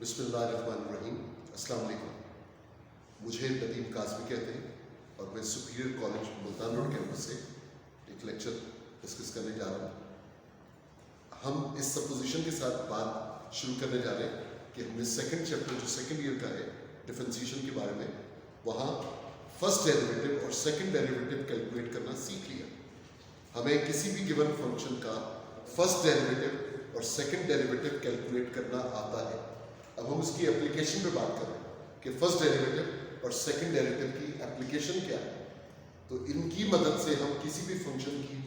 बिस्मिल्लाहिर्रहमानिर्रहीम। अस्सलाम वालेकुम। मुझे नदीम काज़मी कहते हैं और मैं superior college Multan road campus से एक लेक्चर डिस्कस करने जा रहा हूँ। हम इस सपोजिशन के साथ बात शुरू करने जा रहे हैं कि हमने सेकंड चैप्टर जो सेकंड ईयर का है डिफरेंशिएशन के बारे में, वहाँ फर्स्ट डेरिवेटिव और सेकंड डेरिवेटिव कैलकुलेट करना सीख लिया। हमें किसी भी गिवन फंक्शन का फर्स्ट डेरिवेटिव और सेकंड डेरिवेटिव कैलकुलेट करना आता है। अब हम उसकी एप्लीकेशन पे बात कर रहे हैं कि फर्स्ट डेरिवेटिव और सेकंड डेरिवेटिव की एप्लीकेशन क्या है। तो इनकी मदद से हम किसी भी फंक्शन की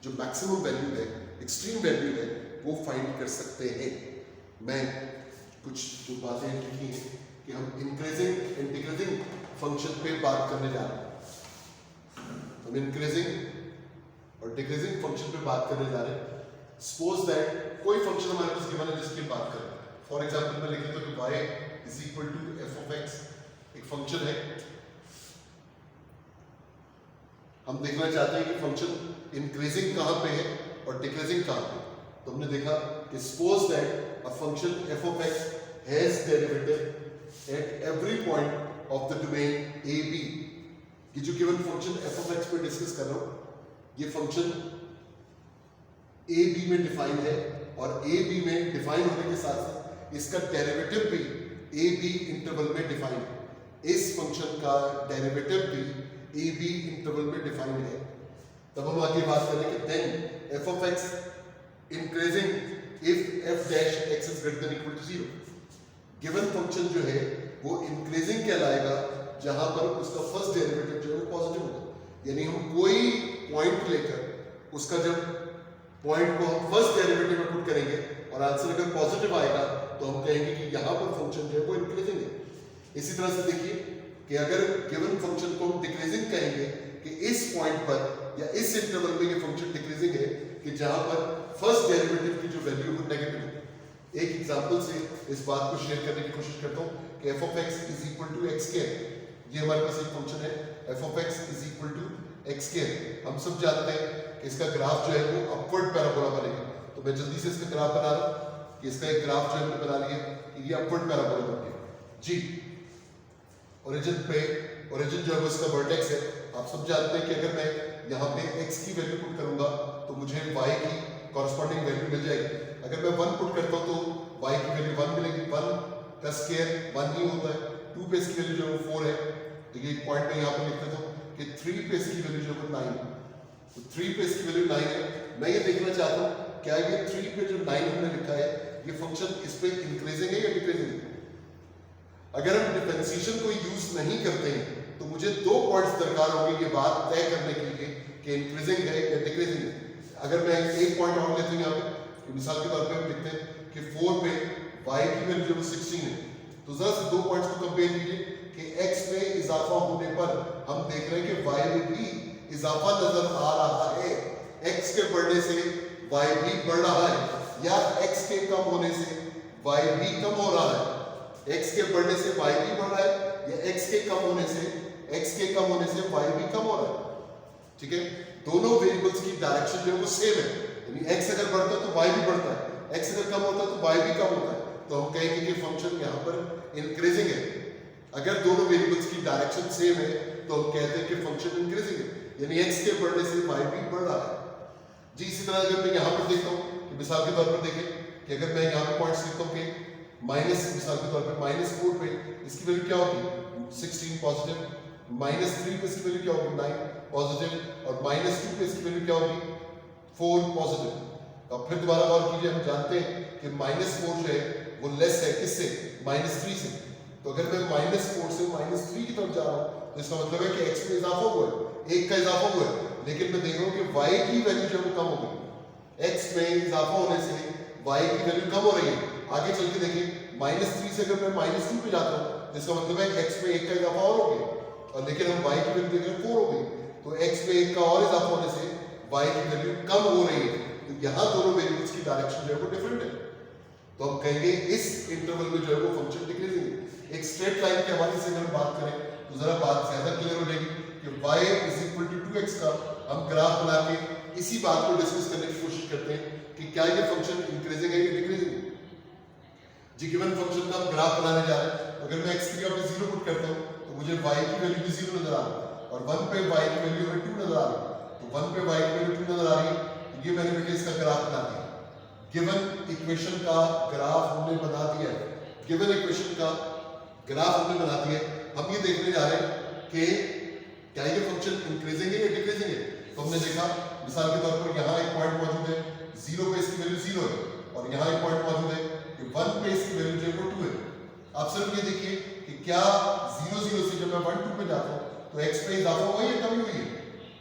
जो मैक्सिमम वैल्यू है, एक्सट्रीम वैल्यू है, वो फाइंड कर सकते हैं। मैं कुछ जो बातें लिखी हैं कि हम इंक्रीजिंग इंटीग्रेटिंग फंक्शन पे बात करने जा रहे हैं। हम इंक्रीजिंग और डिक्रीजिंग फंक्शन पे बात करने जा रहे हैं। सपोज दैट कोई फंक्शन हमारे पास गिवन है जिसकी बात करें। फॉर एग्जाम्पल मैं लिख लेता हूँ कि y is equal to F of X एक फंक्शन है। हम देखना चाहते हैं कि फंक्शन इंक्रीजिंग कहाँ पे है और डिक्रीजिंग कहाँ पे। तो हमने देखा कि suppose that a function F of X has derivative at every point of the domain A B. ये जो given function F of X पे डिस्कस कर रहा हूँ, ये फंक्शन ए बी में डिफाइन है और ए बी में डिफाइन होने के साथ साथ इसका डेरिवेटिव भी ए बी इंटरवल में डिफाइन है। इस फंक्शन का डेरिवेटिव भी ए बी इंटरवल में डिफाइन है। तब हम आगे बात करें कि then F of X increasing if F dash X is greater than equal to 0। Given function जो है वो इंक्रीजिंग कहलाएगा जहां पर उसका फर्स्ट डेरिवेटिव जो है पॉजिटिव होगा। यानी हम कोई पॉइंट लेकर उसका जब पॉइंट को हम फर्स्ट डेरिवेटिव में पुट करेंगे और आंसर अगर पॉजिटिव आएगा तो हम कहेंगे कि यहाँ पर फंक्शन जो है वो इंक्रीजिंग है। इसी तरह से देखिए कि अगर गिवन फंक्शन को हम डिक्रीजिंग कहेंगे कि इस पॉइंट पर या इस इंटरवल में ये फंक्शन डिक्रीजिंग है कि जहाँ पर फर्स्ट डेरिवेटिव की जो वैल्यू है नेगेटिव है। एक एग्जांपल से इस बात को शेयर करने की कोशिश करता हूँ कि F of X is equal to X square. ये हमारे पास एक फंक्शन है F of X is equal to X square. हम सब जानते हैं कि इसका ग्राफ जो है वो अपवर्ड पैराबोला बनेगा। तो मैं जल्दी से इसका ग्राफ बना रहा हूँ कि इसका एक ग्राफ जो हमने बना लिया, ये अपवर्ड पैराबोला बन गया जी। ओरिजिन जो है वो इसका वर्टेक्स है। आप सब जानते हैं कि अगर मैं यहाँ पे x की वैल्यू पुट करूंगा तो मुझे y की कॉरस्पॉन्डिंग वैल्यू मिल जाएगी। अगर मैं 1 पुट करता हूँ तो y की वैल्यू 1 मिलेगी। 1 का स्क्वायर 1 ही होता है। 2 पे इसकी वैल्यू जो है वो 4 है। तो ये पॉइंट में यहाँ पे लिख देता हूँ कि 3 पे इसकी वैल्यू जो है 9 है। तो 3 पे इसकी वैल्यू 9 है। मैं ये देखना चाहता हूँ क्या ये 3 पे जो 9 हमने लिखा है ये फंक्शन इस पे इंक्रीजिंग है या डिक्रीजिंग है। अगर हम डिफरेंशिएशन को यूज नहीं करते हैं तो मुझे 2 पॉइंट्स दरकार होंगे ये बात तय करने के लिए कि इंक्रीजिंग है या डिक्रीजिंग है। अगर मैं एक पॉइंट और लेते हैं यहाँ पे, मिसाल के तौर पे हम लिखते हैं कि 4 पे y की वैल्यू जो 16 है। तो जरा से 2 पॉइंट्स को कंपेयर कीजिए कि x में इजाफा होने पर हम देख रहे हैं कि y में भी इजाफा नजर आ रहा है। x के बढ़ने से y भी बढ़ रहा है या x के कम होने से y भी कम हो रहा है। x के बढ़ने से y भी बढ़ रहा है या x के कम होने से y भी कम हो रहा है। ठीक है, दोनों वेरिएबल्स की डायरेक्शन जो है वो सेम है। यानी x अगर बढ़ता है तो y भी बढ़ता है, x अगर कम होता है तो y भी कम होता है। तो हम कहेंगे कि फंक्शन यहाँ पर इंक्रीजिंग है। अगर दोनों वेरिएबल्स की डायरेक्शन सेम है तो हम कहते हैं कि फंक्शन इंक्रीजिंग है, यानी x के बढ़ने से y भी बढ़ रहा है जी। इसी तरह अगर मैं यहाँ पर देखता हूँ कि मिसाल के तौर पर देखें कि अगर मैं यहाँ पे पॉइंट्स लिखता हूँ कि माइनस, मिसाल के तौर पे -4 पे इसकी वैल्यू क्या होगी 16 पॉजिटिव, -3 पे इसकी वैल्यू क्या होगी 9 पॉजिटिव और -2 पे इसकी वैल्यू क्या होगी 4 पॉजिटिव। अब फिर दोबारा गौर कीजिए, हम जानते हैं कि -4 जो है वो लेस है किससे, -3 से। तो अगर मैं -4 से -3 की तरफ जा रहा हूँ तो इसका मतलब है कि x में इजाफा हुआ है, 1 का इजाफा हुआ है। लेकिन मैं देख रहा हूँ कि y की वैल्यू जो है वो कम हो गई। x में इजाफा होने से y की वैल्यू कम हो रही है। आगे चल के देखिए -3 से अगर मैं -2 पे जाता हूँ तो इसका मतलब है x में 1 का इजाफा और हो गया, और लेकिन हम y की वैल्यू देख रहे हैं 4 हो गई। तो x में 1 का और इजाफा होने से y की वैल्यू कम हो रही है। तो यहाँ दोनों वेरिएबल्स की डायरेक्शन जो है वो डिफरेंट है। तो हम कहेंगे इस इंटरवल में जो है वो फंक्शन डिक्रीजिंग है। एक स्ट्रेट लाइन के हवाले से अगर बात करें तो जरा बात ज्यादा क्लियर हो जाएगी कि y is equal to 2x का हम ग्राफ बना के इसी बात को डिस्कस करने की कोशिश करते हैं कि क्या ये फंक्शन इंक्रीजिंग है या डिक्रीजिंग है। जी गिवन फंक्शन का ग्राफ बनाने जा रहे हैं। तो अगर मैं x की जगह पे 0 पुट करता हूँ तो मुझे y की वैल्यू भी 0 नजर आ रही है और 1 पे y की वैल्यू हमें 2 नजर आ रही है। तो 1 पे y की वैल्यू 2 नजर आ रही है, तो ये मैंने बेटे इसका ग्राफ बना दिया। गिवन इक्वेशन का ग्राफ हमने बना दिया है, गिवन इक्वेशन का ग्राफ हमने बना दिया है। हम ये देखने जा रहे हैं कि क्या ये फंक्शन इंक्रीजिंग है या डिक्रीजिंग है। तो हमने देखा मिसाल के तौर पर यहाँ एक पॉइंट मौजूद है, 0 पे इसकी वैल्यू 0 है और यहाँ एक पॉइंट मौजूद है कि 1 पे इसकी वैल्यू जो है वो 2 है। आप सिर्फ ये देखिए कि क्या 0 0 से जब मैं 1 2 पे जाता हूँ तो x पे इजाफा हुआ या कमी हुई है।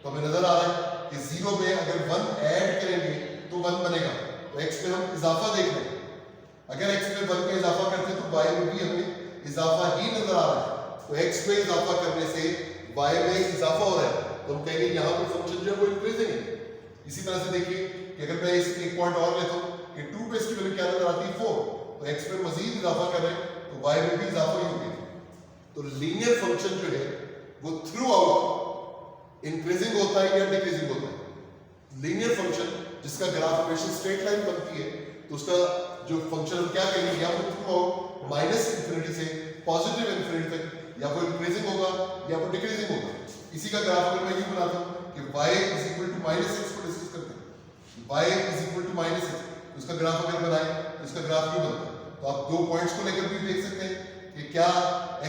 तो हमें नजर आ रहा है कि 0 में अगर 1 ऐड करेंगे तो 1 बनेगा, तो x पे हम इजाफा देख रहे हैं। अगर x पे 1 का इजाफा करते हैं तो y में भी हमें इजाफा ही नजर आ रहा है। तो x पे इजाफा करने से y में इजाफा हो रहा है, तो हम कहेंगे यहाँ पे फंक्शन जो है वो इंक्रीजिंग है। इसी तरह से देखिए कि अगर मैं इस एक पॉइंट और लेता हूँ कि 2 पे इसकी वैल्यू क्या नजर आती है 4, तो x पे मजीद इजाफा कर रहे हैं तो y में भी इजाफा ही होगी। तो लीनियर फंक्शन जो है वो थ्रू आउट इंक्रीजिंग होता है या डिक्रीजिंग होता है। लीनियर फंक्शन जिसका ग्राफ हमेशा स्ट्रेट लाइन बनती है तो उसका जो फंक्शन हम क्या कहेंगे, या वो थ्रू आउट माइनस इंफिनिटी से पॉजिटिव इंफिनिटी तक या वो इंक्रीजिंग होगा या वो डिक्रीजिंग होगा। इसी का ग्राफ अगर मैं यूं बनाता हूं कि y is equal to -x को डिस्कस करते हैं, y is equal to -x, तो इसका ग्राफ अगर बनाए तो इसका ग्राफ यूं बनता है। तो आप दो पॉइंट्स को लेकर भी देख सकते हैं कि क्या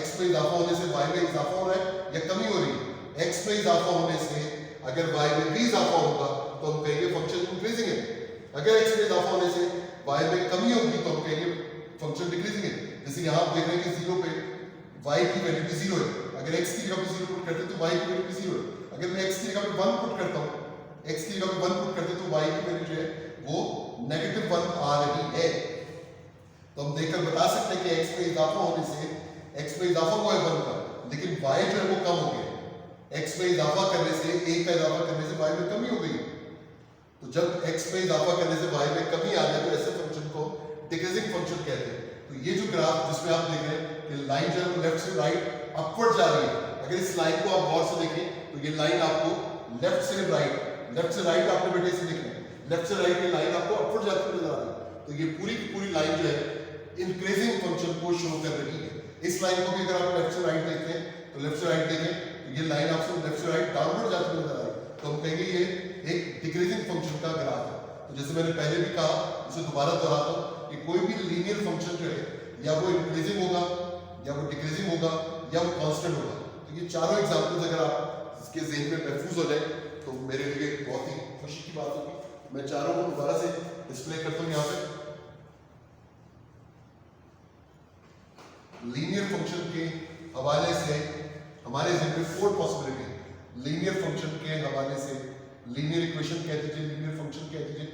x पे इजाफा होने से y में इजाफा हो रहा है या कमी हो रही है। x पे इजाफा होने से अगर y में भी इजाफा होगा तो हम कहेंगे फंक्शन इंक्रीजिंग है। अगर x पे इजाफा होने से y में कमी होगी तो हम कहेंगे फंक्शन डिक्रीजिंग है। जैसे यहाँ आप देख रहे हैं कि 0 पे y की वैल्यू भी 0 है, अगर x की जगह पे 0 पुट करते तो y की वैल्यू भी 0 है। अगर मैं x की जगह पे 1 पुट करता हूँ, x की जगह पे 1 पुट करते तो y की वैल्यू जो है वो -1 आ रही है। तो हम देखकर बता सकते हैं कि x पे इजाफा होने से x पे इजाफा हुआ है 1 का, लेकिन y जो है वो कम हो गया। x पे इजाफा करने से 1 का इजाफा करने से y में कमी हो गई। तो जब x पे इजाफा करने से y में कमी आ जाए तो ऐसे फंक्शन को डिक्रीजिंग फंक्शन कहते हैं। तो ये जो ग्राफ जिसमें आप देख रहे हैं कि लाइन जो है लेफ्ट से राइट अपवर्ड जा रही है, अगर इस लाइन को आप गौर से देखें तो ये लाइन आपको लेफ्ट से राइट आपने बेटे से देखना है, लेफ्ट से राइट ये लाइन आपको अपवर्ड जाती हुई नजर आ रही है। तो ये पूरी की पूरी लाइन जो है इंक्रीजिंग फंक्शन को शो कर रही है। इस लाइन को भी अगर आप लेफ्ट से राइट देखते हैं तो लेफ्ट से राइट देखें तो ये लाइन आपसे लेफ्ट से राइट डाउनवर्ड जाती हुई नजर आ रही है, तो हम कहेंगे ये एक डिक्रीजिंग फंक्शन का ग्राफ है। तो जैसे मैंने पहले भी कहा, इसे दोबारा दोहराता हूं कि कोई भी लीनियर फंक्शन जो है या वो इंक्रीजिंग होगा या वो डिक्रीजिंग होगा या वो कांस्टेंट होगा। तो ये चारों एग्जांपल्स अगर आप इसके ज़हन में महफूज हो जाए तो मेरे लिए बहुत ही खुशी की बात होगी। मैं चारों को दोबारा से डिस्प्ले करता हूं यहाँ पे। लीनियर फंक्शन के हवाले से हमारे ज़हन में 4 पॉसिबिलिटी है। लीनियर फंक्शन के हवाले से लीनियर इक्वेशन कह दीजिए, लीनियर फंक्शन कह दीजिए।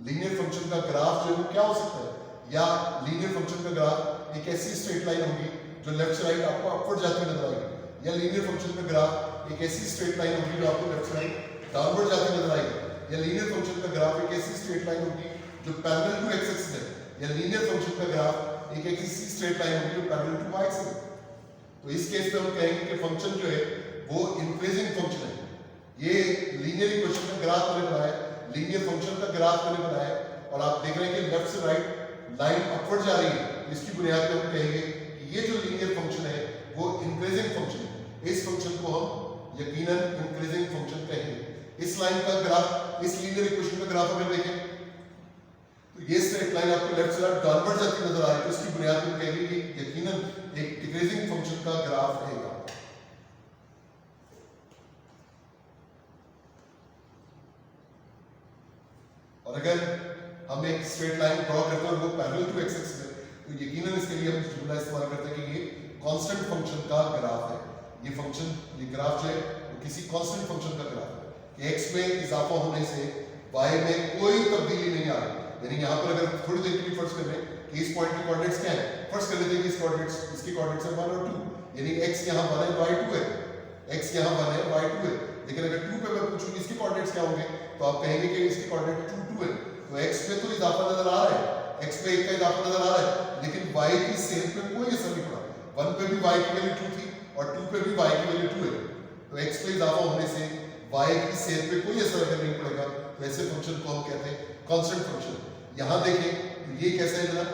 लीनियर फंक्शन का ग्राफ जो है वो क्या हो सकता है, या लीनियर फंक्शन का ग्राफ एक ऐसी स्ट्रेट लाइन होगी जो लेफ्ट से राइट आपको अपवर्ड जाती हुई नजर आएगी, या लीनियर फंक्शन का ग्राफ एक ऐसी स्ट्रेट लाइन होगी जो आपको लेफ्ट से राइट डाउनवर्ड जाती हुई नजर आएगी, या लीनियर फंक्शन का ग्राफ एक ऐसी स्ट्रेट लाइन होगी जो पैरेलल टू एक्स एक्सिस है, या लीनियर फंक्शन का ग्राफ एक ऐसी स्ट्रेट लाइन होगी जो पैरेलल टू वाई एक्सिस है। तो इस केस में हम कहेंगे कि फंक्शन जो है वो इंक्रीजिंग फंक्शन है। ये लीनियर इक्वेशन का ग्राफ मैंने बनाया, लीनियर फंक्शन का ग्राफ मैंने बनाया, और आप देख रहे हैं कि लेफ्ट से राइट लाइन अपवर्ड जा रही है। इसकी बुनियाद पर हम कहेंगे कि ये जो लीनियर फंक्शन है वो इंक्रीजिंग फंक्शन है। इस फंक्शन को हम यकीनन इंक्रीजिंग फंक्शन कहेंगे। इस लाइन का ग्राफ, इस लीनियर इक्वेशन का ग्राफ अगर देखें तो ये स्ट्रेट लाइन आपको लेफ्ट से राइट डाउनवर्ड जाती नजर आ रही है, तो इसकी बुनियाद पर कहेंगे कि यकीनन एक डिक्रीजिंग फंक्शन का ग्राफ रहेगा। और अगर हम एक स्ट्रेट लाइन ड्रॉ करते हैं और वो पैरेलल टू एक्स एक्सिस है तो यकीनन इसके लिए हम जुमला इस्तेमाल करते हैं कि ये कांस्टेंट फंक्शन का ग्राफ है। ये फंक्शन, ये ग्राफ जो है वो किसी कांस्टेंट फंक्शन का ग्राफ है कि x में इजाफा होने से y में कोई तब्दीली नहीं आ रही। यानी यहाँ पर अगर थोड़ी देर के लिए फर्ज कर लें कि इस पॉइंट के कोऑर्डिनेट्स क्या है, फर्ज कर लेते हैं कि इस कोऑर्डिनेट्स, इसके कोऑर्डिनेट्स हैं 1 और 2, यानी x यहाँ 1 है y 2 है, x यहाँ 1 है y 2 है। लेकिन अगर 2 पे मैं पूछूं कि इसके कोऑर्डिनेट्स क्या होंगे तो आप कहेंगे कि इसके कोऑर्डिनेट 2 2 है। तो x पे तो इजाफा नजर आ रहा है, x पे 1 का इजाफा नजर आ रहा है, लेकिन y की सेल पे कोई असर नहीं पड़ा। 1 पे भी y की वैल्यू 2 थी और 2 पे भी y की वैल्यू 2 है। तो x पे इजाफा होने से y की सेल पे कोई असर अगर नहीं पड़ेगा तो ऐसे फंक्शन को हम कहते हैं कांस्टेंट फंक्शन। यहाँ देखें तो ये कैसा है जरा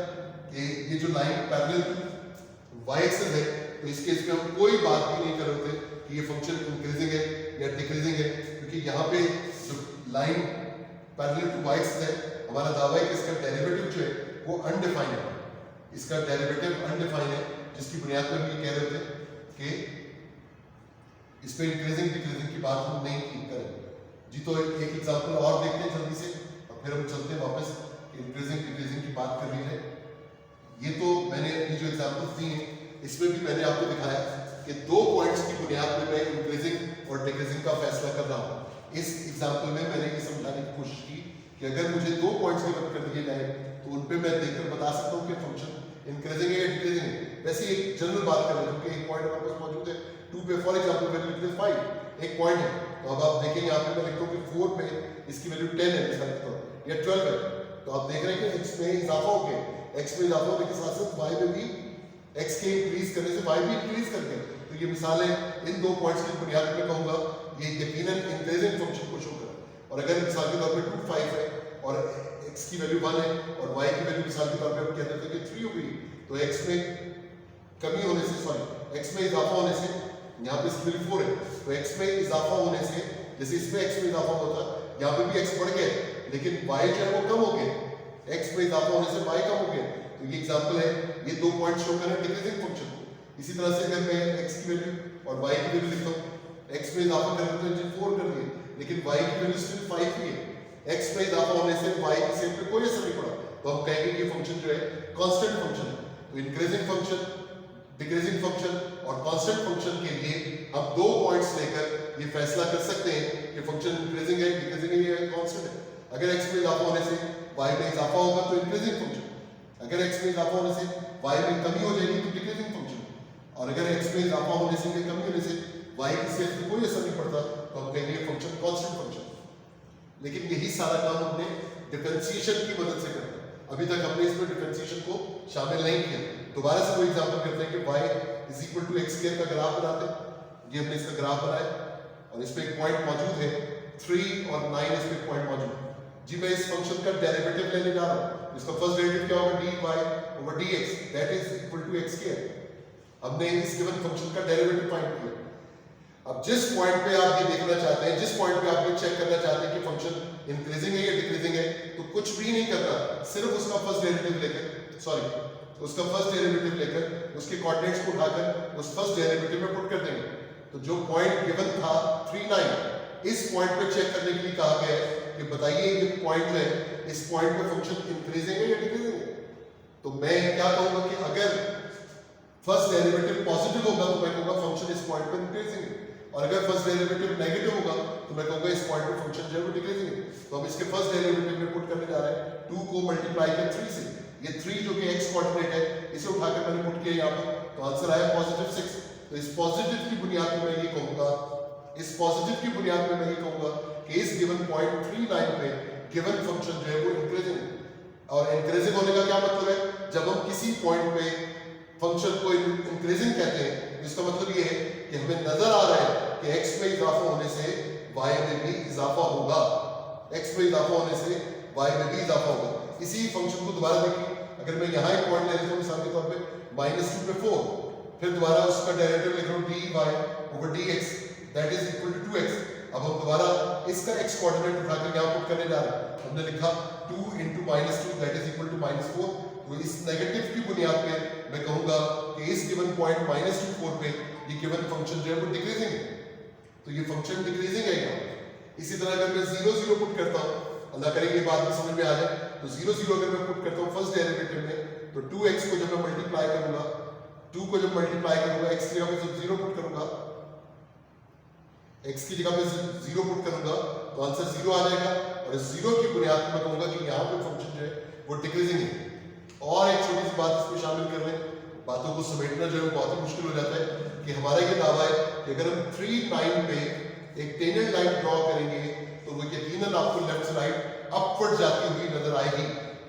कि ये जो line parallel to Y axis है, तो इस केस में हम कोई बात भी नहीं कर रहे होते कि ये फंक्शन इंक्रीजिंग है या डिक्रीजिंग है, क्योंकि यहाँ पे जो line parallel to Y axis है, हमारा दावा है कि इसका डेरिवेटिव जो है वो अनडिफाइंड है, इसका डेरिवेटिव अनडिफाइंड है, जिसकी बुनियाद पर भी कह रहे थे कि इस पे इंक्रीजिंग डिक्रीजिंग की बात हम नहीं करेंगे जी। तो एक एग्जांपल और देखते हैं जल्दी से और फिर हम चलते हैं वापस इंक्रीजिंग डिक्रीजिंग की बात कर रही है। ये तो मैंने अपनी जो एग्जांपल्स दी हैं इसमें भी मैंने आपको दिखाया कि 2 पॉइंट्स की बुनियाद पर मैं इंक्रीजिंग और डिक्रीजिंग का फैसला कर रहा हूँ। इस एग्जांपल में मैंने ये समझाने की कोशिश की कि अगर मुझे 2 पॉइंट्स गिवन कर दिए जाए तो उन पे मैं देखकर बता सकता हूँ कि फंक्शन इंक्रीजिंग है या डिक्रीजिंग है। वैसे एक जनरल बात कर रहे हैं कि एक पॉइंट हमारे पास मौजूद है 2 पे, फॉर एग्जांपल वैल्यू लिखते हैं 5, एक पॉइंट है, तो अब आप देखें यहाँ पे मैं लिखता हूँ कि 4 पे इसकी वैल्यू 10 है मिसाल के तौर पर, या 12 है, तो आप देख रहे हैं कि x में इजाफा हो गया, x में इजाफा होने के साथ साथ y में भी x के इंक्रीज करने से y भी इंक्रीज कर गया। तो ये मिसाल है इन 2 पॉइंट्स की बुनियाद पर कहूंगा ये यकीनन इंक्रीजिंग फंक्शन को शो करे। और अगर मिसाल के तौर पर 2 5 है और x की वैल्यू 1 है और y की वैल्यू मिसाल के तौर पर हम कहते हैं कि 3 हो गई, तो x में कमी होने से, सॉरी x में इजाफा होने से, यहाँ पे इसकी वैल्यू 4 है, तो x में इजाफा होने से जैसे इसमें x में इजाफा होता है, यहाँ पे भी x बढ़ गया, लेकिन y जो है वो कम हो गया, x में इजाफा होने से y कम हो गया। तो ये एग्जांपल है, ये 2 पॉइंट शो कर रहे हैं डिक्रीजिंग फंक्शन को। इसी तरह से अगर मैं x की वैल्यू और y की वैल्यू लिखता हूँ, x में इजाफा कर देते हैं 4 कर दिए, लेकिन y की वैल्यू स्टिल 5 ही है, x में इजाफा होने से y की सेम पे कोई असर नहीं पड़ा, तो हम कहेंगे ये फंक्शन जो है कांस्टेंट फंक्शन है। तो इंक्रीजिंग फंक्शन, डिक्रीजिंग फंक्शन और कांस्टेंट फंक्शन के लिए हम 2 पॉइंट्स लेकर ये फैसला कर सकते हैं कि फंक्शन इंक्रीजिंग है, डिक्रीजिंग है या कांस्टेंट है। अगर x में इजाफा होने से y में इजाफा होगा तो इंक्रीजिंग फंक्शन, अगर x में इजाफा होने से y में कमी हो जाएगी तो डिक्रीजिंग फंक्शन, और अगर x में इजाफा होने से या कमी होने से y की सेंस में कोई असर नहीं पड़ता तो हम कहेंगे ये फंक्शन कांस्टेंट फंक्शन। लेकिन यही सारा काम हमने डिफरेंशिएशन की मदद से करना है, अभी तक हमने इसमें डिफरेंशिएशन को शामिल नहीं किया। दोबारा से वो एग्जांपल करते हैं कि y is equal to x square का ग्राफ बनाते हैं। ये हमने इसका ग्राफ बनाया और इस पे एक पॉइंट मौजूद है 3 और 9, इस पे एक पॉइंट मौजूद है जी। मैं इस फंक्शन का डेरिवेटिव लेने जा रहा हूं, इसका फर्स्ट डेरिवेटिव क्या होगा, dy over dx that is equal to x square. हमने इस गिवन फंक्शन का डेरिवेटिव फाइंड किया। अब जिस पॉइंट पे आप ये देखना चाहते हैं, जिस पॉइंट पे आप ये चेक करना चाहते हैं कि फंक्शन इंक्रीजिंग है या डिक्रीजिंग है, तो कुछ भी नहीं करना, सिर्फ उसका फर्स्ट डेरिवेटिव लेकर, सॉरी उसका फर्स्ट डेरिवेटिव लेकर उसके कोऑर्डिनेट्स को उठाकर उस फर्स्ट डेरिवेटिव में पुट कर देंगे। तो जो पॉइंट गिवन था 3 9, इस पॉइंट पे चेक करने के लिए कहा गया है कि बताइए ये पॉइंट जो है, इस पॉइंट पे फंक्शन इंक्रीजिंग है या डिक्रीजिंग है। तो मैं क्या कहूंगा कि अगर फर्स्ट डेरिवेटिव पॉजिटिव होगा तो मैं कहूंगा फंक्शन इस पॉइंट पे इंक्रीजिंग है, और अगर फर्स्ट डेरिवेटिव नेगेटिव होगा तो मैं कहूंगा इस पॉइंट पे फंक्शन जो है वो डिक्रीजिंग है। तो हम इसके फर्स्ट डेरिवेटिव में पुट करने जा रहे हैं 2 को मल्टीप्लाई कर 3 से, ये 3 जो कि x कोऑर्डिनेट है इसे उठाकर मैंने पुट किया यहाँ पर, तो आंसर आया पॉजिटिव 6। तो इस पॉजिटिव की बुनियाद पे मैं ये कहूंगा, इस पॉजिटिव की बुनियाद पे मैं ये कहूंगा कि इस गिवन पॉइंट 3 9 पे गिवन फंक्शन जो है वो इंक्रीजिंग है। और इंक्रीजिंग होने का क्या मतलब है, जब हम किसी पॉइंट पे फंक्शन को इंक्रीजिंग कहते हैं, इसका मतलब ये है कि हमें नजर आ रहा है कि x में इजाफा होने से y में भी इजाफा होगा, x में इजाफा होने से y में भी इजाफा होगा। इसी फंक्शन को दोबारा देखिए, अगर मैं यहाँ एक पॉइंट ले लेता हूँ मिसाल के तौर पे -2 पे 4, फिर दोबारा उसका डेरिवेटिव लिख रहा हूँ dy over dx that is equal to 2x। अब हम दोबारा इसका x कोऑर्डिनेट उठाकर यहाँ पुट करने जा रहे हैं, हमने लिखा 2 into -2 that is equal to -4। तो इस नेगेटिव की बुनियाद पे मैं कहूंगा कि इस गिवन पॉइंट -2 4 पे ये गिवन फंक्शन जो है वो डिक्रीजिंग है, तो ये फंक्शन डिक्रीजिंग है यहाँ। इसी तरह अगर मैं 0 0 पुट करता हूँ, अल्लाह करे ये बात भी समझ में आ जाए, तो 0 0 अगर मैं पुट करता हूँ फर्स्ट डेरिवेटिव में, तो 2x को जब मैं मल्टीप्लाई करूंगा, 2 को जब मल्टीप्लाई करूंगा, x की जगह पे जब 0 पुट करूंगा, x की जगह पे 0 पुट करूंगा तो आंसर 0 आ जाएगा, और इस 0 की बुनियाद पर मैं कहूंगा कि यहाँ पे फंक्शन जो है वो डिक्रीजिंग है। और एक छोटी सी बात इसमें शामिल कर लें, बातों को समेटना जो है बहुत ही मुश्किल हो जाता है, कि हमारा ये दावा है कि अगर हम 3 9 पे एक टेंजेंट लाइन ड्रॉ करेंगे तो वो यकीनन आपको लेफ्ट से राइट अपवर्ड जाती हुई नजर आएगी।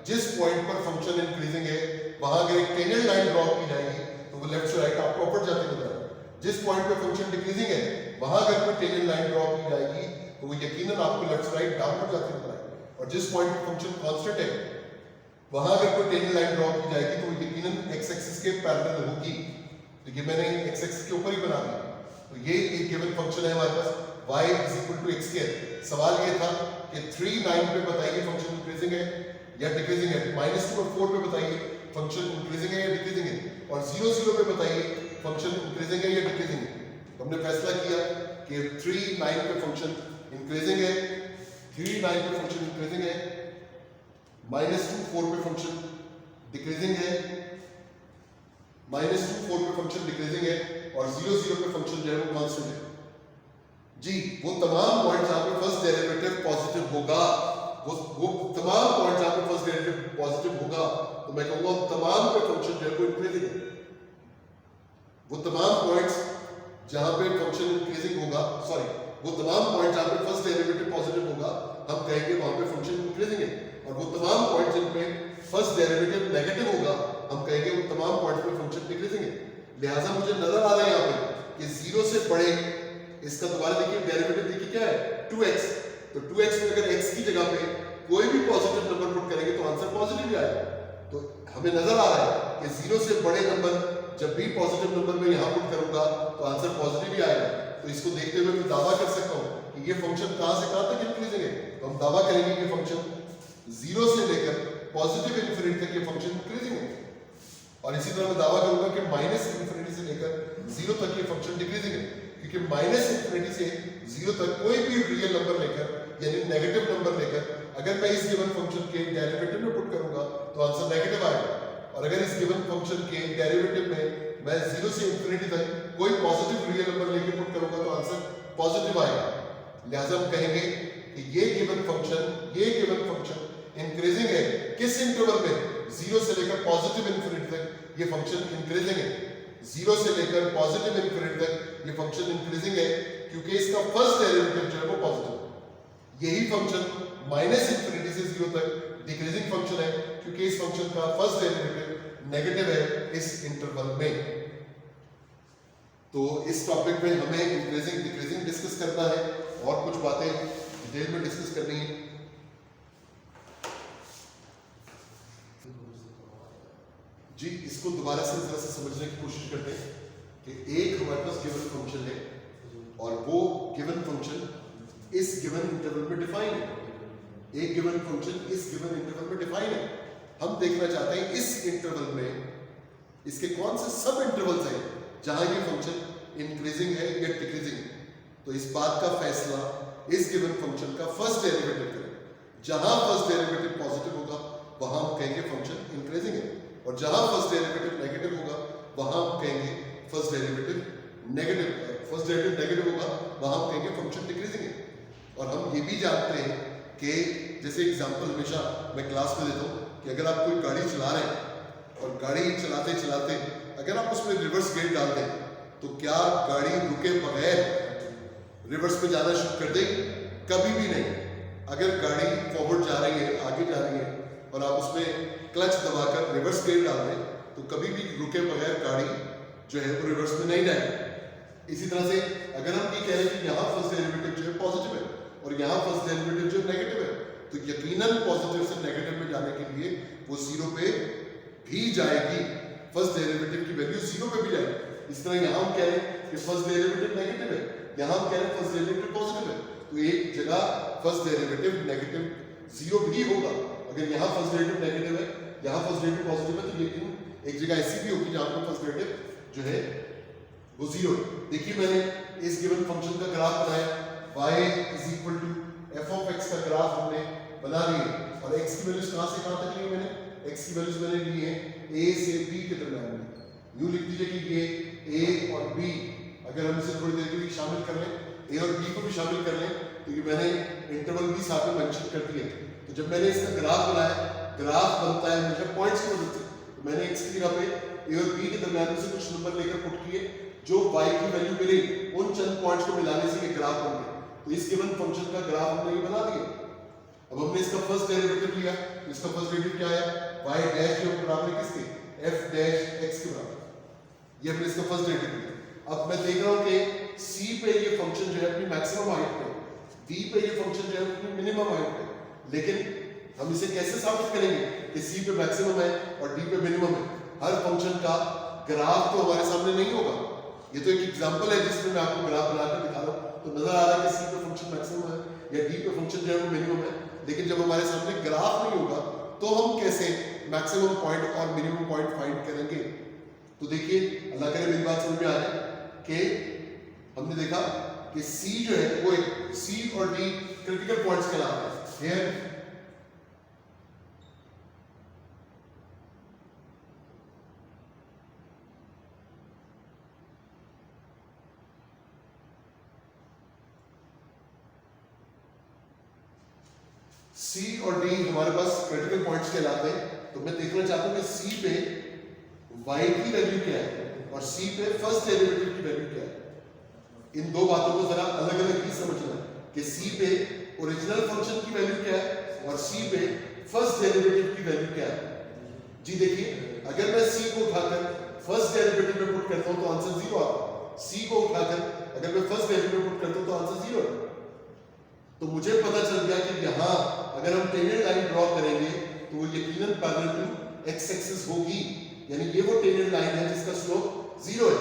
जिस पॉइंट पर फंक्शन इंक्रीजिंग है वहां अगर एक टेंजेंट लाइन ड्रॉ की जाएगी तो वो लेफ्ट से राइट आपको अपवर्ड जाती नजर आएगी। जिस पॉइंट पे फंक्शन डिक्रीजिंग है वहां अगर कोई टेंजेंट लाइन ड्रॉ की जाएगी तो वो यकीनन आपको लेफ्ट से राइट डाउनवर्ड जाती नजर आएगी। और जिस पॉइंट पे फंक्शन कांस्टेंट है वहां अगर कोई टेंजेंट लाइन ड्रॉ की जाएगी तो यकीनन एक्स एक्सिस के पैरेलल होगी। तो ये मैंने एक्स एक्सिस के ऊपर ही बना दिया। तो ये एक गिवन फंक्शन है हमारे पास y is equal to X square. सवाल ये था कि 3 9 पे बताइए फंक्शन इंक्रीजिंग है या डिक्रीजिंग है, -2 और 4 पे बताइए फंक्शन इंक्रीजिंग है या डिक्रीजिंग है, और 0 0 पे बताइए फंक्शन इंक्रीजिंग है या डिक्रीजिंग है। तो हमने फैसला किया कि 3 9 पे फंक्शन इंक्रीजिंग है, 3 9 पे फंक्शन इंक्रीजिंग है, -2 4 पे फंक्शन डिक्रीजिंग है, -2 4 पे फंक्शन डिक्रीजिंग है, और 0 0 पे फंक्शन जो है वो कांस्टेंट है। जी, वो तमाम पॉइंट्स जहां पे फर्स्ट डेरिवेटिव पॉजिटिव होगा, वो तमाम पॉइंट्स जहां पे फर्स्ट डेरिवेटिव पॉजिटिव होगा, तो मैं कहूंगा तमाम पे फंक्शन जो है वो इंक्रीजिंग है। वो तमाम पॉइंट्स जहां पे फंक्शन इंक्रीजिंग होगा, सॉरी, वो तमाम पॉइंट्स जहां पे फर्स्ट डेरिवेटिव पॉजिटिव होगा, हम कहेंगे वहां पे फंक्शन इंक्रीजिंग है। और वो तमाम पॉइंट्स जिन पे फर्स्ट डेरिवेटिव नेगेटिव होगा, हम कहेंगे वो तमाम पॉइंट्स पे फंक्शन डिक्रीजिंग है। लिहाजा मुझे नजर आ रहा है यहाँ पे कि 0 से बड़े, इसका दोबारा देखिए डेरिवेटिव देखिए क्या है 2x। तो 2x में अगर x की जगह पे कोई भी पॉजिटिव नंबर पुट करेंगे तो आंसर पॉजिटिव ही आएगा। तो हमें नजर आ रहा है कि 0 से बड़े नंबर जब भी पॉजिटिव नंबर में यहां पुट करूंगा तो आंसर पॉजिटिव ही आएगा। तो इसको देखते हुए मैं दावा कर सकता हूं कि ये फंक्शन कहां से कहां तक इंक्रीजिंग है। तो हम दावा करेंगे कि फंक्शन 0 से लेकर पॉजिटिव इन्फिनिटी तक ये फंक्शन इंक्रीजिंग है। और इसी तरह मैं दावा करूंगा कि माइनस इन्फिनिटी से लेकर 0 तक ये फंक्शन डिक्रीजिंग है, क्योंकि माइनस इन्फिनिटी से 0 तक कोई भी रियल नंबर लेकर यानी नेगेटिव नंबर लेकर अगर मैं इस गिवन फंक्शन के डेरिवेटिव में पुट करूंगा तो आंसर नेगेटिव आएगा। और अगर इस गिवन फंक्शन के डेरिवेटिव में मैं 0 से इन्फिनिटी तक कोई पॉजिटिव रियल नंबर लेकर पुट करूंगा तो आंसर पॉजिटिव आएगा। लिहाजा हम कहेंगे कि ये गिवन फंक्शन इंक्रीजिंग है। किस इंटरवल में? 0 से लेकर पॉजिटिव इन्फिनिटी तक ये फंक्शन इंक्रीजिंग है। 0 से लेकर पॉजिटिव इन्फिनिटी तक ये फंक्शन इंक्रीजिंग है, क्योंकि इसका फर्स्ट डेरिवेटिव जो है वो पॉजिटिव है। यही फंक्शन माइनस इन्फिनिटी से 0 तक डिक्रीजिंग फंक्शन है, क्योंकि इस फंक्शन का फर्स्ट डेरिवेटिव नेगेटिव है इस इंटरवल में। तो इस टॉपिक में हमें इंक्रीजिंग डिक्रीजिंग डिस्कस करना है और कुछ बातें डिटेल में डिस्कस करनी है। जी, इसको दोबारा से जरा से समझने की कोशिश करते हैं कि एक हमारे पास गिवन फंक्शन है और वो गिवन फंक्शन इस गिवन इंटरवल में डिफाइन है। एक गिवन फंक्शन इस गिवन इंटरवल में डिफाइन है। हम देखना चाहते हैं इस इंटरवल में इसके कौन से सब इंटरवल्स हैं जहां ये फंक्शन इंक्रीजिंग है या डिक्रीजिंग है। तो इस बात का फैसला इस गिवन फंक्शन का फर्स्ट डेरिवेटिव करें। जहां फर्स्ट डेरिवेटिव पॉजिटिव होगा वहां हम कहेंगे फंक्शन इंक्रीजिंग है, और जहां फर्स्ट डेरिवेटिव नेगेटिव होगा वहां हम कहेंगे फर्स्ट डेरिवेटिव नेगेटिव होगा वहां हम कहेंगे फंक्शन डिक्रीजिंग है। और हम ये भी जानते हैं कि जैसे एग्जांपल हमेशा मैं क्लास में देता हूँ कि अगर आप कोई गाड़ी चला रहे हैं और गाड़ी चलाते चलाते अगर आप उसमें रिवर्स गियर डाल दें तो क्या गाड़ी रुके बगैर रिवर्स पे जाना शुरू कर देगी? कभी भी नहीं। अगर गाड़ी फॉरवर्ड जा रही है, आगे जा रही है और आप उसमें क्लच दबाकर रिवर्स गियर डाल दें तो कभी भी रुके बगैर गाड़ी जो है वो रिवर्स में नहीं जाएगी। इसी तरह से अगर हम ये कह रहे हैं कि यहाँ फर्स्ट डेरिवेटिव जो है पॉजिटिव है और यहाँ फर्स्ट डेरिवेटिव जो नेगेटिव है, तो यकीनन पॉजिटिव से नेगेटिव में जाने के लिए वो 0 पे भी जाएगी। फर्स्ट डेरिवेटिव की वैल्यू 0 पे भी जाएगी। इस तरह यहाँ हम कह रहे हैं कि फर्स्ट डेरिवेटिव नेगेटिव है, यहाँ हम कह रहे हैं फर्स्ट डेरिवेटिव पॉजिटिव है, तो एक जगह फर्स्ट डेरिवेटिव नेगेटिव 0 भी होगा। अगर यहाँ फर्स्ट डेरिवेटिव नेगेटिव है, यहाँ फर्स्ट डेरिवेटिव पॉजिटिव है, तो लेकिन एक जगह ऐसी भी होगी जहाँ पे फर्स्ट डेरिवेटिव जो है वो 0 है। देखिए मैंने इस गिवन फंक्शन का ग्राफ बनाया, y is equal to f of x का ग्राफ हमने बना लिया और x की वैल्यूज कहाँ से कहाँ तक ली मैंने? x की वैल्यूज मैंने ली है a से b के दरमियान में। यूं लिख दीजिए कि ये a और b, अगर हम इसे थोड़ी देर के लिए शामिल कर लें, a और b को भी शामिल कर लें, तो ये मैंने इंटरवल भी साथ में मेंशन कर दिए। तो जब मैंने इसका ग्राफ बनाया, ग्राफ बनता है हमेशा पॉइंट्स की मदद से, तो मैंने x की जगह पे a और b के दरमियान में से कुछ नंबर लेकर पुट किए, जो y की वैल्यू मिली उन चंद पॉइंट्स को मिलाने से ये ग्राफ बन गया। तो इस गिवन फंक्शन का ग्राफ हमने ये बना दिया। अब हमने इसका फर्स्ट डेरिवेटिव लिया, इसका फर्स्ट डेरिवेटिव क्या है? y डैश के बराबर है किसके? f डैश x के बराबर। ये हमने इसका फर्स्ट डेरिवेटिव लिया। अब मैं देख रहा हूं कि c पे ये फंक्शन जो है अपनी मैक्सिमम हाइट पे, d पे ये फंक्शन जो है अपनी मिनिमम हाइट पे, लेकिन हम इसे कैसे साबित करेंगे कि सी पे मैक्सिमम है और डी पे मिनिमम है? हर फंक्शन का ग्राफ तो हमारे सामने नहीं होगा। ये तो एक एग्जांपल है जिसमें मैं आपको ग्राफ बनाकर दिखा रहा हूँ, तो नजर आ रहा है कि सी पे फंक्शन मैक्सिमम है या डी पे फंक्शन जो है वो मिनिमम है। लेकिन जब हमारे सामने ग्राफ नहीं होगा तो हम कैसे मैक्सिमम पॉइंट और मिनिमम पॉइंट फाइंड करेंगे? तो देखिए, अल्लाह करे मेरी बात समझ में आ रही है कि हमने देखा कि सी जो है वो एक सी और डी क्रिटिकल पॉइंट्स कहलाते हैं। हियर सी और डी हमारे पास क्रिटिकल पॉइंट्स कहलाते हैं। तो मैं देखना चाहता हूं कि सी पे y की वैल्यू क्या है और सी पे फर्स्ट डेरिवेटिव की वैल्यू क्या है। इन दो बातों को जरा अलग अलग ही समझना है कि सी पे ओरिजिनल फंक्शन की वैल्यू क्या है और सी पे फर्स्ट डेरिवेटिव की वैल्यू क्या है। जी देखिए, अगर मैं सी को उठाकर फर्स्ट डेरिवेटिव में पुट करता हूं तो आंसर 0 आता है। सी को उठाकर अगर मैं फर्स्ट डेरिवेटिव में पुट करता हूं तो आंसर 0 है। तो मुझे पता चल गया कि यहाँ अगर हम टेंजेंट लाइन ड्रॉ करेंगे तो वो यकीनन पैरेलल टू एक्स एक्सिस होगी, यानी ये वो टेंजेंट लाइन है जिसका स्लोप 0 है।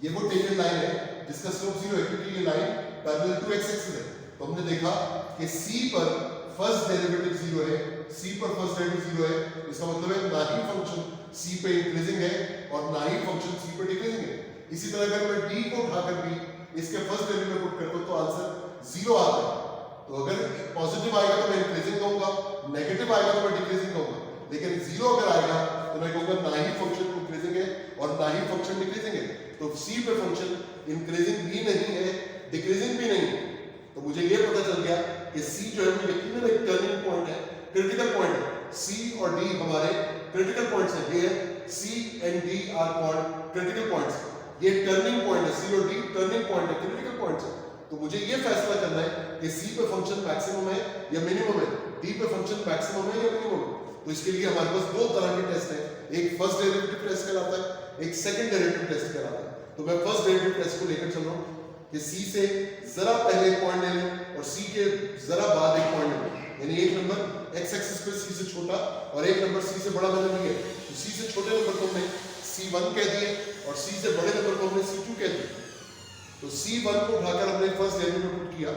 ये वो टेंजेंट लाइन है जिसका स्लोप 0 है क्योंकि ये line parallel to X axis है। तो हमने देखा कि सी पर फर्स्ट डेरिवेटिव 0 है, सी पर फर्स्ट डेरिवेटिव 0 है। इसका मतलब है ना ही फंक्शन सी पे इंक्रीजिंग है और ना ही फंक्शन सी पे डिक्रीजिंग है। इसी तरह अगर मैं डी को उठाकर भी इसके फर्स्ट डेरिवेटिव में पुट करता हूं तो आंसर 0 आता है। तो अगर पॉजिटिव आएगा तो मैं इंक्रीजिंग कहूंगा, नेगेटिव आएगा तो मैं डिक्रीजिंग कहूंगा। लेकिन 0 अगर आएगा तो मैं कहूंगा ना ही फंक्शन इंक्रीजिंग है और ना ही फंक्शन डिक्रीजिंग है। तो सी पे फंक्शन इंक्रीजिंग भी नहीं है, डिक्रीजिंग भी नहीं है। तो मुझे ये पता चल गया कि सी जो है वो यकीनन एक टर्निंग पॉइंट है, क्रिटिकल पॉइंट है। सी और डी हमारे क्रिटिकल पॉइंट्स हैं। ये C and D are called critical points. ये टर्निंग पॉइंट है, सी और डी टर्निंग पॉइंट है, क्रिटिकल पॉइंट्स है। तो मुझे ये फैसला करना है कि सी पे फंक्शन मैक्सिमम है या मिनिमम है, डी पे फंक्शन मैक्सिमम है या मिनिमम है। तो इसके लिए हमारे पास दो तरह के टेस्ट हैं, एक फर्स्ट डेरिवेटिव टेस्ट कहलाता है, एक सेकंड डेरिवेटिव टेस्ट कहलाता है। तो मैं फर्स्ट डेरिवेटिव टेस्ट को लेकर चल रहा हूं कि सी से जरा पहले एक पॉइंट ले लें और सी के जरा बाद एक पॉइंट ले लें, यानी एक नंबर एक्स एक्सिस पे सी से छोटा और एक नंबर सी से बड़ा मैंने लिया। तो सी से छोटे नंबर को हमने C1 कह दिए और सी से बड़े नंबर को हमने C2 कह दिया। तो C1 को उठाकर हमने फर्स्ट डेरिवेटिव में पुट किया,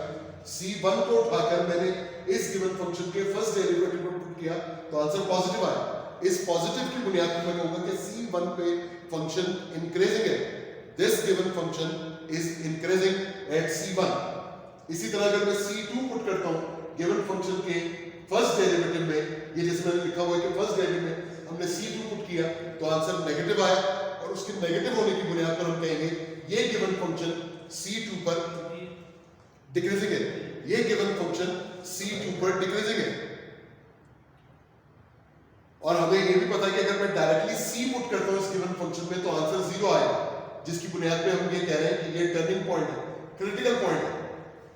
C1 को उठाकर मैंने इस गिवन फंक्शन के फर्स्ट डेरिवेटिव में पुट किया तो आंसर पॉजिटिव आया। इस पॉजिटिव की बुनियाद पर मैं कहूंगा कि C1 पे फंक्शन इंक्रीजिंग है, this given function is increasing at C1। इसी तरह अगर मैं C2 पुट करता हूं गिवन फंक्शन के फर्स्ट डेरिवेटिव में, ये जैसे मैंने लिखा हुआ है कि फर्स्ट डेरिवेटिव में हमने C2 पुट किया तो आंसर नेगेटिव आया और उसके नेगेटिव होने की बुनियाद पर हम कहेंगे ये गिवन फंक्शन C2 पर डिक्रीजिंग है, ये गिवन फंक्शन C2 पर डिक्रीजिंग है। और हमें ये भी पता है कि अगर मैं डायरेक्टली C पुट करता हूं इस गिवन फंक्शन में तो आंसर 0 आएगा, जिसकी बुनियाद पे हम ये कह रहे हैं कि ये टर्निंग पॉइंट है, क्रिटिकल पॉइंट है।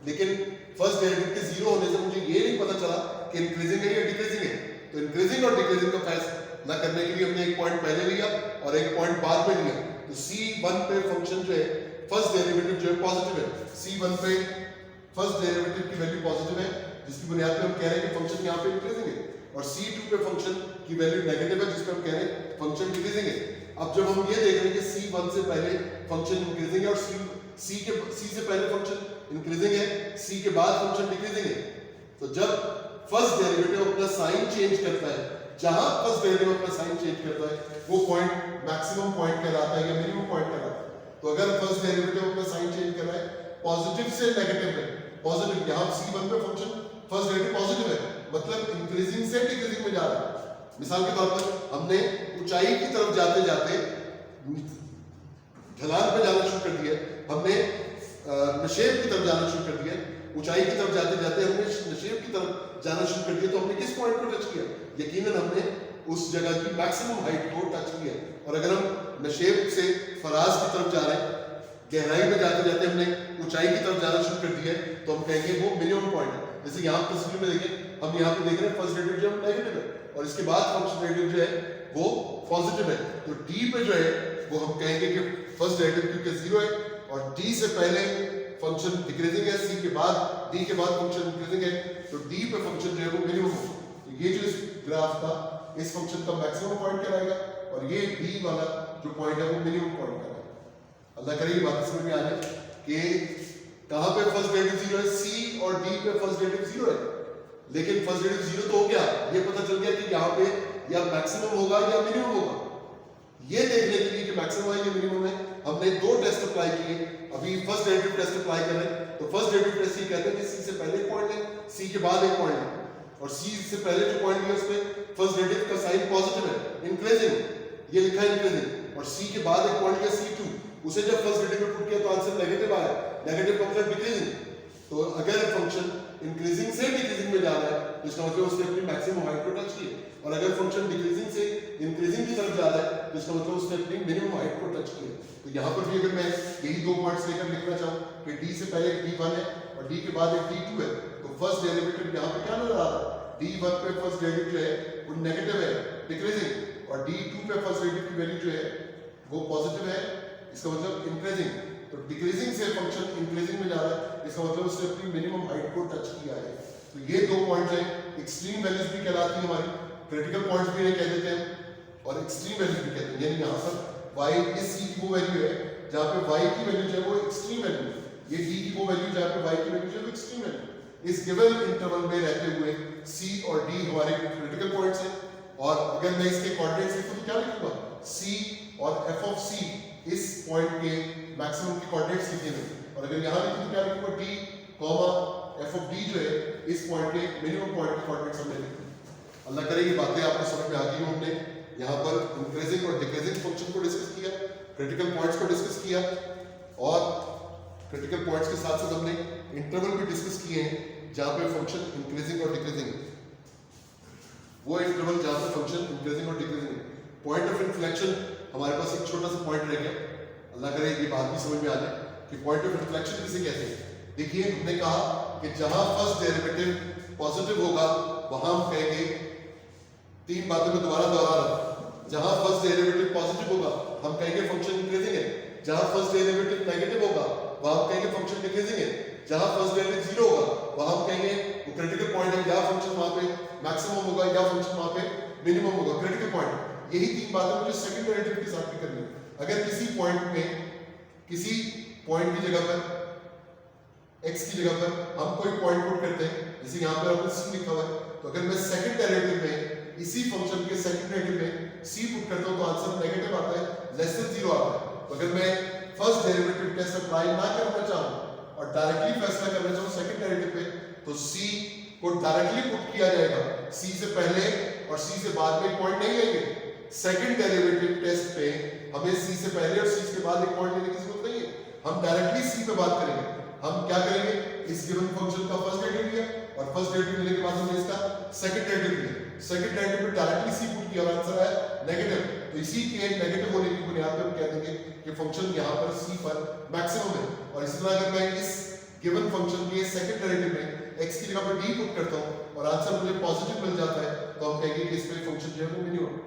लेकिन फर्स्ट डेरिवेटिव के 0 होने से मुझे ये नहीं पता चला कि इंक्रीजिंग है या डिक्रीजिंग है। तो इंक्रीजिंग और डिक्रीजिंग का फैसला करने के लिए हमने एक पॉइंट पहले लिया और एक पॉइंट बाद में लिया। तो C1 पे फंक्शन जो है फर्स्ट डेरिवेटिव जो है पॉजिटिव है, C1 पे फर्स्ट डेरिवेटिव की वैल्यू पॉजिटिव है, जिसकी बुनियाद पे हम कह रहे हैं कि फंक्शन यहाँ पे इंक्रीजिंग है। और C2 पे फंक्शन की वैल्यू नेगेटिव है, जिस पे हम कह रहे हैं फंक्शन डिक्रीजिंग है। अब जब हम ये देख रहे हैं कि C1 से पहले फंक्शन इंक्रीजिंग है और C से पहले फंक्शन इंक्रीजिंग है, C के बाद फंक्शन डिक्रीजिंग है, तो जब फर्स्ट डेरिवेटिव अपना साइन चेंज करता है, जहां फर्स्ट डेरिवेटिव अपना साइन चेंज करता है वो पॉइंट मैक्सिमम पॉइंट कहलाता है या मिनिमम पॉइंट कहलाता है। तो अगर फर्स्ट डेरिवेटिव अपना साइन चेंज कर रहा है पॉजिटिव से नेगेटिव में, पॉजिटिव यहां C1 पे फंक्शन फर्स्ट डेरिवेटिव पॉजिटिव है, मतलब इंक्रीजिंग से डिक्रीजिंग में जा रहा है। मिसाल के तौर पर हमने ऊंचाई की तरफ जाते जाते ढलान पे जाना शुरू कर दिया, हमने नशेब की तरफ जाना शुरू कर दिया, ऊंचाई की तरफ जाते जाते हमने नशेब की तरफ जाना शुरू कर दिया, तो हमने किस पॉइंट को टच किया? यकीनन हमने उस जगह की मैक्सिमम हाइट को टच किया। और अगर हम नशेब से फराज की तरफ जा रहे हैं, गहराई में जाते जाते हमने ऊंचाई की तरफ जाना शुरू कर दिया है, तो हम कहेंगे वो मिनिमम पॉइंट है। जैसे यहाँ तस्वीर में देखें, हम यहाँ पे देख रहे हैं फर्स्ट डेरिवेटिव जो नेगेटिव है और इसके बाद फंक्शन डेरिवेटिव जो है वो पॉजिटिव है। तो डी पे जो है वो हम कहेंगे कि फर्स्ट डेरिवेटिव क्योंकि 0 है और डी से पहले फंक्शन डिक्रीजिंग है, सी के बाद डी के बाद फंक्शन इंक्रीजिंग है, तो डी पे फंक्शन जो है वो मिनिमम हो। तो ये जो इस ग्राफ था इस फंक्शन का मैक्सिमम पॉइंट कहलाएगा और ये डी वाला जो पॉइंट है वो मिनिमम पॉइंट कहलाएगा। अल्लाह करे ये बात समझ में आ जाए कि कहां पे फर्स्ट डेरिवेटिव जीरो है, सी और डी पे फर्स्ट डेरिवेटिव जीरो है, लेकिन फर्स्ट डेरिवेटिव जीरो तो हो गया, ये पता चल गया कि यहाँ पे या मैक्सिमम होगा या मिनिमम होगा। ये देखने के लिए कि मैक्सिमम है या मिनिमम है हमने दो टेस्ट अप्लाई किए। अभी फर्स्ट डेरिवेटिव टेस्ट अप्लाई कर रहे हैं, तो फर्स्ट डेरिवेटिव टेस्ट ये कहते हैं कि सी से पहले एक पॉइंट है, सी के बाद एक पॉइंट है, और सी से पहले जो पॉइंट है उसमें फर्स्ट डेरिवेटिव का साइन पॉजिटिव है, इंक्रीजिंग, ये लिखा है इंक्रीजिंग, और सी के बाद एक पॉइंट है C2, उसे जब फर्स्ट डेरिवेटिव पुट किया तो आंसर नेगेटिव आया, नेगेटिव का मतलब डिक्रीजिंग। तो अगर फंक्शन इंक्रीजिंग से डिक्रीजिंग में जा रहा है तो इसका मतलब उसने अपनी मैक्सिमम हाइट को टच की, और अगर फंक्शन डिक्रीजिंग से इंक्रीजिंग की तरफ जा रहा है तो इसका मतलब उसने अपनी मिनिमम हाइट को टच किया। तो यहाँ पर भी अगर मैं यही दो पॉइंट्स लेकर लिखना चाहूँ कि d से पहले d1 है और d के बाद एक d2 है, तो फर्स्ट डेरिवेटिव यहाँ पे क्या नजर आ रहा है, d1 पे फर्स्ट डेरिवेटिव जो है वो नेगेटिव है, डिक्रीजिंग, और d2 पे फर्स्ट डेरिवेटिव की वैल्यू जो है वो पॉजिटिव है, इसका मतलब इंक्रीजिंग। तो डिक्रीजिंग से फंक्शन इंक्रीजिंग में जा रहा है, इसका मतलब उसने अपनी मिनिमम हाइट को टच किया है। तो ये दो पॉइंट्स हैं, एक्सट्रीम वैल्यूज भी कहलाती है हमारी, क्रिटिकल पॉइंट्स भी कह देते हैं और एक्सट्रीम वैल्यूज भी कहते हैं। यानी यहाँ पर y इस c की वो वैल्यू है जहाँ पे y की वैल्यू जो है वो एक्सट्रीम वैल्यू है, ये d की वो वैल्यू जहाँ पे y की वैल्यू जो है वो एक्सट्रीम वैल्यू। इस गिवन इंटरवल में रहते हुए c और d हमारे क्रिटिकल पॉइंट्स हैं, और अगर मैं इसके कोऑर्डिनेट्स लिखूं तो क्या लिखूंगा, c और f ऑफ c इस पॉइंट के मैक्सिमम के कोऑर्डिनेट्स लिखे हैं, और अगर यहाँ लिखूं तो क्या लिखूंगा, d comma f of d जो है इस पॉइंट के मिनिमम पॉइंट के कोऑर्डिनेट्स हमने लिखे। अल्लाह करे ये बातें आपको समझ में आ गई। हमने यहाँ पर इंक्रीजिंग और डिक्रीजिंग फंक्शन को डिस्कस किया, क्रिटिकल पॉइंट्स को डिस्कस किया, और क्रिटिकल पॉइंट्स के साथ साथ हमने इंटरवल भी डिस्कस किए हैं जहाँ पे फंक्शन इंक्रीजिंग और डिक्रीजिंग, वो इंटरवल जहाँ पे फंक्शन इंक्रीजिंग और डिक्रीजिंग। पॉइंट ऑफ इन्फ्लेक्शन हमारे पास एक छोटा सा पॉइंट रह गया, अल्लाह करे ये बात भी समझ में आ जाए कि पॉइंट ऑफ इन्फ्लेक्शन किसे कहते हैं। देखिए हमने कहा कि जहां फर्स्ट डेरिवेटिव पॉजिटिव होगा वहां हम कहेंगे, तीन बातें मैं दोबारा दोहरा रहा हूं, जहां फर्स्ट डेरिवेटिव पॉजिटिव होगा हम कहेंगे फंक्शन इंक्रीजिंग है, जहां फर्स्ट डेरिवेटिव नेगेटिव होगा वहां हम कहेंगे फंक्शन डिक्रीजिंग है, जहां फर्स्ट डेरिवेटिव जीरो होगा वहां हम कहेंगे वो क्रिटिकल पॉइंट है, या फंक्शन वहां पे मैक्सिमम होगा या फंक्शन वहां पे मिनिमम होगा, क्रिटिकल पॉइंट। यही तीन बातें मुझे सेकंड डेरिवेटिव के साथ भी करनी है। अगर किसी पॉइंट की जगह पर x की जगह पर हम कोई पॉइंट पुट करते हैं, जैसे यहाँ पर हमने c लिखा हुआ है, तो अगर मैं सेकंड डेरिवेटिव में इसी फंक्शन के सेकंड डेरिवेटिव में c पुट करता हूँ तो आंसर नेगेटिव आता है, लेस देन 0 आता है। तो अगर मैं फर्स्ट डेरिवेटिव टेस्ट अप्लाई ना करना चाहूँ और डायरेक्टली फैसला करना चाहूँ सेकंड डेरिवेटिव पे, तो c को डायरेक्टली पुट किया जाएगा, c से पहले और c से बाद में पॉइंट नहीं लेंगे। सेकंड डेरिवेटिव टेस्ट पे हमें c से पहले और c के बाद एक पॉइंट लेने की जरूरत नहीं है, हम डायरेक्टली c पे बात करेंगे। हम क्या करेंगे, इस गिवन फंक्शन का फर्स्ट डेरिवेटिव लिया और फर्स्ट डेरिवेटिव लेने के बाद हमने इसका सेकंड डेरिवेटिव लिया, सेकंड डेरिवेटिव पे डायरेक्टली c पुट किया और आंसर आया नेगेटिव। तो इसी के नेगेटिव होने की बुनियाद पर हम कह देंगे कि फंक्शन यहाँ पर c पर मैक्सिमम है। और इसी तरह अगर मैं इस गिवन फंक्शन के सेकंड डेरिवेटिव में x की जगह पर d पुट करता हूँ और आंसर मुझे पॉजिटिव मिल जाता है, तो हम कहेंगे कि इसमें फंक्शन जो है वो मिनिमम।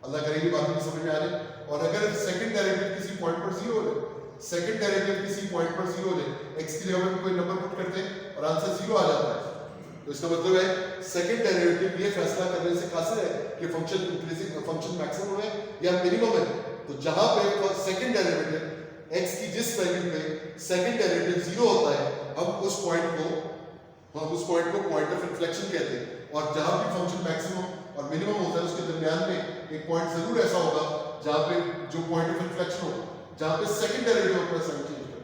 अल्लाह करेगी बात भी समझ में आ जाए। और अगर सेकंड डेरिवेटिव किसी पॉइंट पर 0 हो जाए, सेकंड डेरिवेटिव किसी पॉइंट पर 0 हो जाए, x की जगह पर कोई नंबर पुट करते हैं और आंसर 0 आ जाता है, तो इसका मतलब है सेकंड डेरिवेटिव ये फैसला करने से कासिर है कि फंक्शन इंक्रीजिंग फंक्शन मैक्सिमम है या मिनिमम है। तो जहां पे सेकंड डेरिवेटिव x की जिस वैल्यू पे सेकंड डेरिवेटिव 0 होता है, हम उस पॉइंट को पॉइंट ऑफ इन्फ्लेक्शन कहते हैं। और जहां भी फंक्शन मैक्सिमम और मिनिमम होता है उसके दरमियान में एक पॉइंट जरूर ऐसा होगा जहां पे जो पॉइंट ऑफ इन्फ्लेक्शन होगा, जहां पे सेकंड डेरिवेटिव अपना साइन चेंज करे।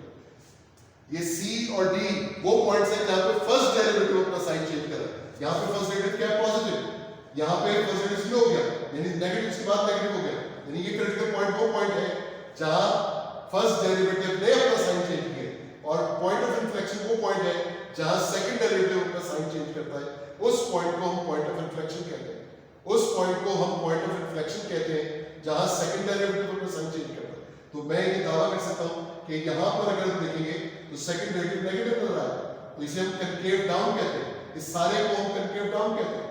ये c और d वो पॉइंट्स हैं जहां पे फर्स्ट डेरिवेटिव अपना साइन चेंज कर रहा है। यहां पे फर्स्ट डेरिवेटिव क्या है, पॉजिटिव, यहां पे फर्स्ट डेरिवेटिव 0 हो गया यानी नेगेटिव के बाद नेगेटिव हो गया, यानी ये क्रिटिकल पॉइंट वो पॉइंट है जहां फर्स्ट डेरिवेटिव ने अपना साइन चेंज किया, और पॉइंट ऑफ इन्फ्लेक्शन वो पॉइंट है जहां सेकंड डेरिवेटिव अपना साइन चेंज करता है। उस पॉइंट को हम पॉइंट ऑफ इन्फ्लेक्शन कहते हैं, उस पॉइंट को हम पॉइंट ऑफ इन्फ्लेक्शन कहते हैं जहां सेकंड डेरिवेटिव अपना साइन चेंज करता है। तो मैं ये दावा कर सकता हूं कि यहां पर अगर हम देखेंगे तो सेकंड डेरिवेटिव नेगेटिव मिल रहा है, तो इसे हम कनकेव डाउन कहते हैं, इस सारे को हम कनकेव डाउन कहते हैं।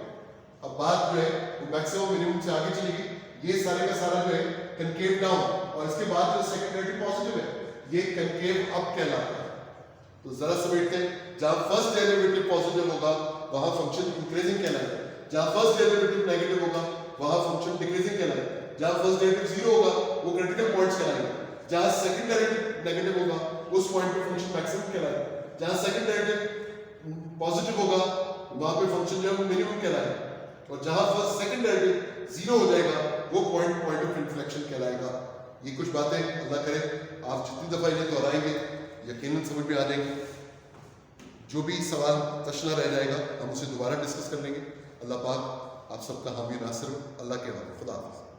अब बात जो है वो मैक्सिमम मिनिमम से आगे चलेगी, ये सारे का सारा जो है कनकेव डाउन, और इसके बाद जो सेकंड डेरिवेटिव पॉजिटिव है ये कनकेव अप कहलाता है। तो जरा समेटते हैं, जहां फर्स्ट डेरिवेटिव पॉजिटिव होगा वहां फंक्शन इंक्रीजिंग कहलाएगा, जहां फर्स्ट डेरिवेटिव नेगेटिव होगा वहां फंक्शन डिक्रीजिंग कहलाएगा, जहां फर्स्ट डेरिवेटिव जीरो होगा वो क्रिटिकल पॉइंट्स कहलाएंगे, जहां सेकंड डेरिवेटिव नेगेटिव होगा उस पॉइंट पे फंक्शन मैक्सिमम कहलाएगा, जहां सेकंड डेरिवेटिव पॉजिटिव होगा वहां पे फंक्शन जो है वो मिनिमम कहलाएगा, और जहां फर्स्ट सेकंड डेरिवेटिव जीरो हो जाएगा वो पॉइंट ऑफ इन्फ्लेक्शन कहलाएगा। ये कुछ बातें अल्लाह करे आप जितनी दफा इन्हें दोहराएंगे यकीनन समझ में आ जाएंगे। जो भी सवाल तशना रह जाएगा हम उसे दोबारा डिस्कस कर लेंगे। अल्लाह पाक आप सबका हामी नासिर हो। अल्लाह के हवाले। खुदा हाफिज़।